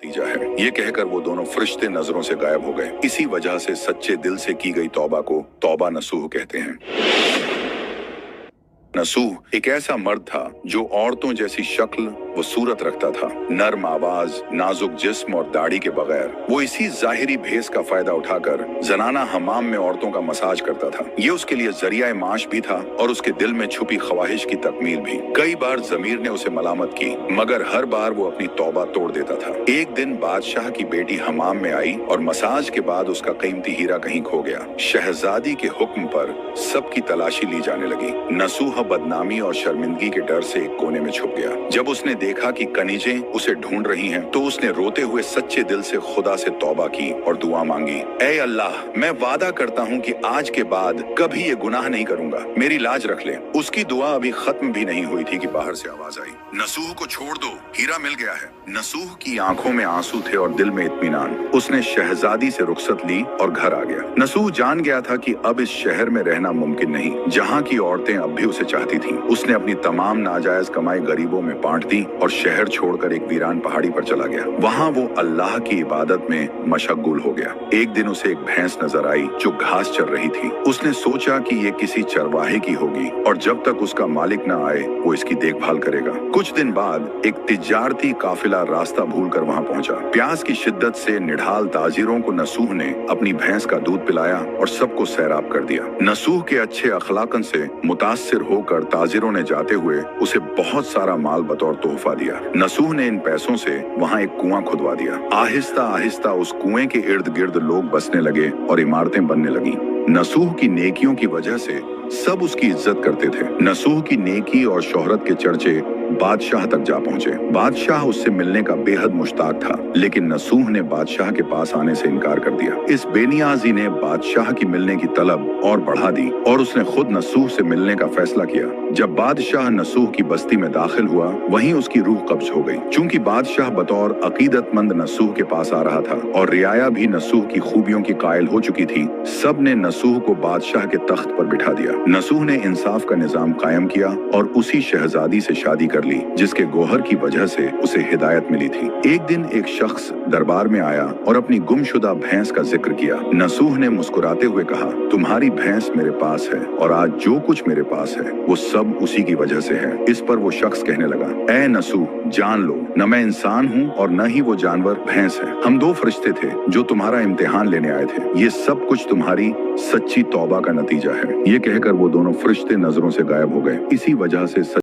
नतीजा है। ये कहकर वो दोनों फरिश्ते नजरों से गायब हो गए। इसी वजह से सच्चे दिल से की गई तौबा को तौबा नसूह कहते हैं। नसूह एक ऐसा मर्द था जो औरतों जैसी शक्ल व सूरत रखता था, नर्म आवाज, नाजुक जिस्म और दाढ़ी के बगैर। वो इसी जाहिरी भेस का फायदा उठाकर जनाना हमाम में औरतों का मसाज करता था। ये उसके लिए जरिया माश भी था और उसके दिल में छुपी ख्वाहिश की तकमील भी। कई बार जमीर ने उसे मलामत की, मगर हर बार वो अपनी तौबा तोड़ देता था। एक दिन बादशाह की बेटी हमाम में आई और मसाज के बाद उसका कीमती हीरा कहीं खो गया। शहजादी के हुक्म पर सबकी तलाशी ली जाने लगी। नसूह बदनामी और शर्मिंदगी के डर से एक कोने में छुप गया। जब उसने देखा कि कनीजें उसे ढूंढ रही हैं, तो उसने रोते हुए सच्चे दिल से खुदा से तौबा की और दुआ मांगी, ऐ अल्लाह, मैं वादा करता हूँ कि आज के बाद कभी ये गुनाह नहीं करूंगा, मेरी लाज रख ले। उसकी दुआ अभी खत्म भी नहीं हुई थी कि बाहर से आवाज आई, नसूह को छोड़ दो, हीरा मिल गया है। नसूह की आंखों में आंसू थे और दिल में इत्मीनान। उसने शहजादी से रुखसत ली और घर आ गया। नसूह जान गया था कि अब इस शहर में रहना मुमकिन नहीं, जहाँ की औरतें अब भी उसे चाहती थीं। उसने अपनी तमाम नाजायज कमाई गरीबों में बांट दी और शहर छोड़कर एक वीरान पहाड़ी पर चला गया। वहाँ वो अल्लाह की इबादत में मशगूल हो गया। एक दिन उसे एक भैंस नजर आई जो घास चर रही थी। उसने सोचा कि ये किसी चरवाहे की होगी और जब तक उसका मालिक न आए वो इसकी देखभाल करेगा। कुछ दिन बाद एक तिजारती काफिला रास्ता भूलकर वहाँ पहुंचा। प्यास की शिद्दत से निढाल ताजिरों को नसूह ने अपनी भैंस का दूध पिलाया और सबको सैराब कर दिया। नसूह के अच्छे अखलाकन से मुतासिर होकर ताजिरों ने जाते हुए उसे बहुत सारा माल बतौर तोहफा दिया। नसूह ने इन पैसों से वहाँ एक कुआं खुदवा दिया। आहिस्ता आहिस्ता उस कुएं के इर्द गिर्द लोग बसने लगे और इमारतें बनने लगी। नसूह की नेकियों की वजह से सब उसकी इज्जत करते थे। नसूह की नेकी और शोहरत के चर्चे बादशाह तक जा पहुंचे। बादशाह उससे मिलने का बेहद मुश्ताक था, लेकिन नसूह ने बादशाह के पास आने से इनकार कर दिया। इस बेनियाजी ने बादशाह की मिलने की तलब और बढ़ा दी और उसने खुद नसूह से मिलने का फैसला किया। जब बादशाह नसूह की बस्ती में दाखिल हुआ, वहीं उसकी रूह कब्ज हो गई। चूंकि बादशाह बतौर अकीदतमंद नसूह के पास आ रहा था और रियाया भी नसूह की खूबियों की कायल हो चुकी थी, सब ने नसूह को बादशाह के तख्त पर बिठा दिया। नसूह ने इंसाफ का निजाम कायम किया और उसी शहजादी से शादी कर ली जिसके गोहर की वजह से उसे हिदायत मिली थी। एक दिन एक शख्स दरबार में आया और अपनी गुमशुदा भैंस का जिक्र किया। नसूह ने मुस्कुराते हुए कहा, तुम्हारी भैंस मेरे पास है और आज जो कुछ मेरे पास है वो सब उसी की वजह से है। इस पर वो शख्स कहने लगा, ऐ नसूह, जान लो, न मैं इंसान हूँ और न ही वो जानवर भैंस है। हम दो फरिश्ते थे जो तुम्हारा इम्तिहान लेने आए थे। ये सब कुछ तुम्हारी सच्ची तौबा का नतीजा है। ये कहकर वो दोनों फरिश्ते नजरों से गायब हो गए। इसी वजह से